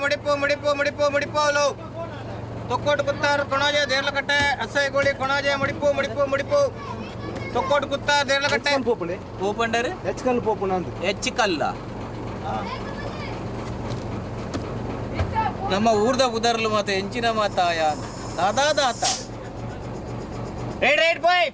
ಮುಡಿಪು ಮುಡಿಪು ಮುಡಿಪು ಮುಡಿಪೋಲು ತೊಕ್ಕೋಟು ಕುತ್ತಾರು ಕೊಣಾಜೆ ದೇರ್ಲಕಟ್ಟೆ ಅಸೈಗೋಳಿ ಕೊಣಾಜೆ ಮುಡಿಪು ಮುಡಿಪು ಮುಡಿಪು ತೊಕ್ಕೋಟು ಕುತ್ತಾರು ದೇರ್ಲಕಟ್ಟೆ ಪೋಪಂಡರು ಹೆಚ್ಚಕಲ್ಲು ಪೋಪುಣ ಅಂತ ಹೆಚ್ಚಕಲ್ಲ ನಮ್ಮ ಊರ್ದ ಉದರ್ಲು ಮತ್ತೆ ಹೆಂಚಿನ ಮಾತಾಯ ದಾದಾದಾತ right right bye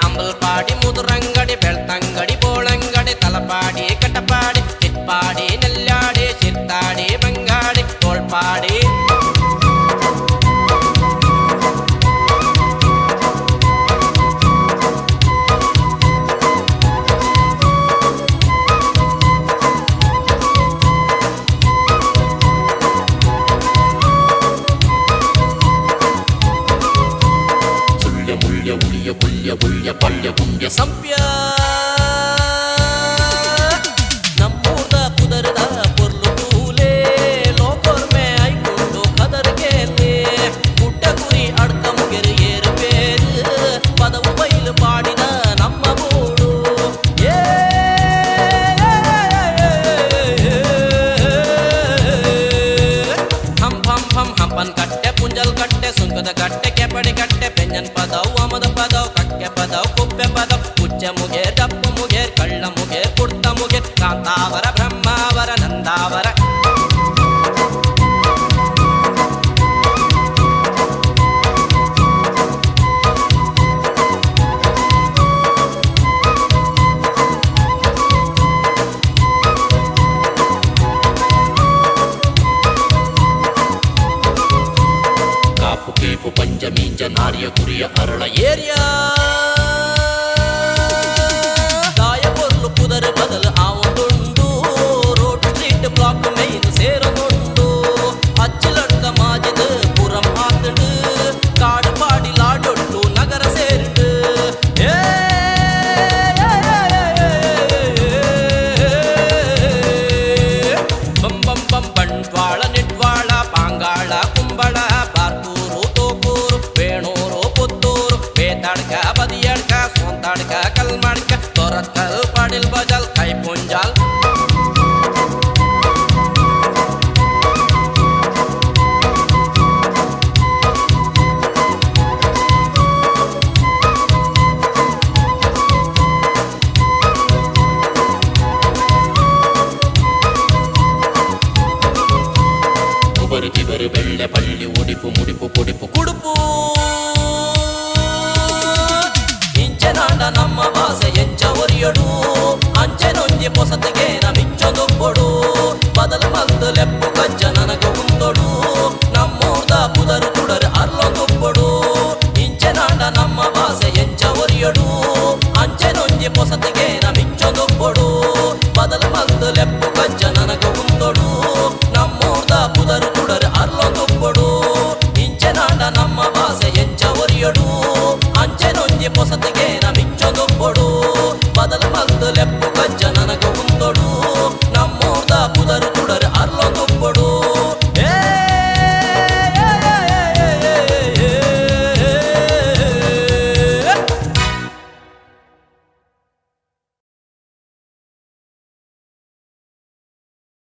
Ambalpadi ಮುದುರಂಗಡಿ Belthangady ಬೋಳಂಗಡಿ Talapady Katapadi Chitpadi Nelladi Chittadi Bangadi Tolpadi ಸಂಪ್ಯ ನಮ್ಮೂರ್ದ ಪುದರದ ಪೊರ್ಲು ತೂಲೆ ಲೋಕೋರ್ಮೆ ಐಕೊಂಡು ಕದರ್ಗೆಲೆ ಗುಡ್ಡ ಗುರಿ ಅಡ್ಕ ಮುಗೆರು ಏರು ಬೇರು ಪದವು ಬೈಲು ಪಾಡಿದ ನಮ್ಮ ಊರು ಹಂ ಹಂ ಹಂ ಹಂಪನ್ ಕಟ್ಟೆ ಪುಂಜಲ್ ಕಟ್ಟೆ ಸುಂಕದ ಕಟ್ಟೆ ಕೆಪಡಿ ಕಟ್ಟೆ ಪೆಂಜನ್ ಪದವು ಅಮದ ಪದವು ಕಕ್ಕೆ ಪದವು ಕುಬ್ಬೆ ಪದವು ಉಚ್ಚ ಮುಗೇರ್ ಡಪ್ಪು ಮುಗೇರ್ ಕಳ್ಳ ಮುಗೇರ್ ಕುಡ್ತ ಮುಗೇರ್ ಕಾಂತಾವರ ಬ್ರಹ್ಮಾವರ ನಂದಾವರ ಕಾಪು ಕೇಪು ಪಂಚಮೀಂಜ ನಾರ್ಯ ಕುರಿಯ ಅರಳ ಏರಿಯಾ ದಾಯ ಪೊರ್ಲು ಪುದರ ಬದಲು ಆವೊಂದುಂಡು ರೋಡ್ ಸ್ಟ್ರೀಟ್ ಬ್ಲಾಕ್ ಮೈನ್ ಸೇರದುಂಡು ಅಚ್ಚಲಡ್ಕ ಮಾಜಿದ ಪುರಂ ಆತಡು ಕಾಡು ಪಾಡಿ ಲಾಡೊಟ್ಟು ನಗರ ಸೇರಿಡು ಬಂ ಬಂ ಬಂ ಬಂಟ್ವಾಳ ನಿಟ್ವಾಳ ಪಾಂಗಾಳ ಕುಂಬಳ ಬಾರ್ತೂರು ತೋಕೂರು ಬೇಣೂರು ಪುತ್ತೂರು ಬೇತಾಡ್ಕ ಬದಿಯಡ್ಕ ಸೋಂತಾಡ್ಕ ಕಲ್ಮಾಡ್ಕ ತೊರತ್ಕಲ್ ಪಾಡಿಲ್ ಬಜಲ್ ಕೈ ಪುಂಜಾಲ್